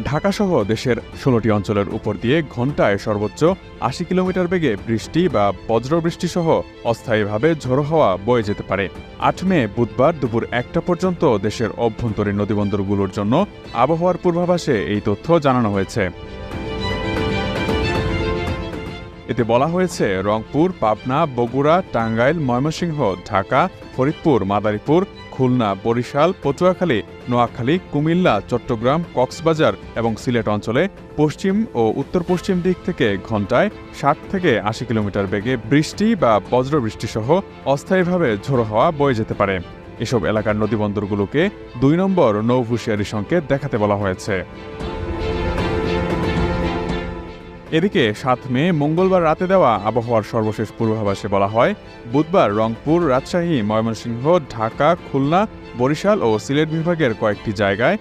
ঢাকাসহ দেশের ১৬টি অঞ্চলের উপর দিয়ে ঘণ্টায় সর্বোচ্চ ৮০ কিলোমিটার বেগে বৃষ্টি বা বজ্রবৃষ্টিসহ অস্থায়ীভাবে ঝোড়ো হাওয়া বয়ে যেতে পারে। ৮ মে বুধবার দুপুর ১টা পর্যন্ত দেশের অভ্যন্তরীণ নদীবন্দরগুলোর জন্য আবহাওয়ার পূর্বাভাসে এই তথ্য জানানো হয়েছে। এতে বলা হয়েছে, রংপুর, পাবনা, বগুড়া, টাঙ্গাইল, ময়মনসিংহ, ঢাকা, ফরিদপুর, মাদারীপুর, খুলনা, বরিশাল, পটুয়াখালী, নোয়াখালী, কুমিল্লা, চট্টগ্রাম, কক্সবাজার এবং সিলেট অঞ্চলে পশ্চিম ও উত্তর পশ্চিম দিক থেকে ঘণ্টায় ৬০ থেকে ৮০ কিলোমিটার বেগে বৃষ্টি বা বজ্রবৃষ্টিসহ অস্থায়ীভাবে ঝোড়ো হাওয়া বয়ে যেতে পারে। এসব এলাকার নদীবন্দরগুলোকে ২ নম্বর নৌ হুঁশিয়ারি সংকেত দেখাতে বলা হয়েছে। এদিকে ৭ মে মঙ্গলবার রাতে দেওয়া আবহাওয়ার সর্বশেষ পূর্বাভাসে বলা হয়, বুধবার রংপুর, রাজশাহী, ময়মনসিংহ, ঢাকা, খুলনা, বরিশাল ও সিলেট বিভাগের কয়েকটি জায়গায়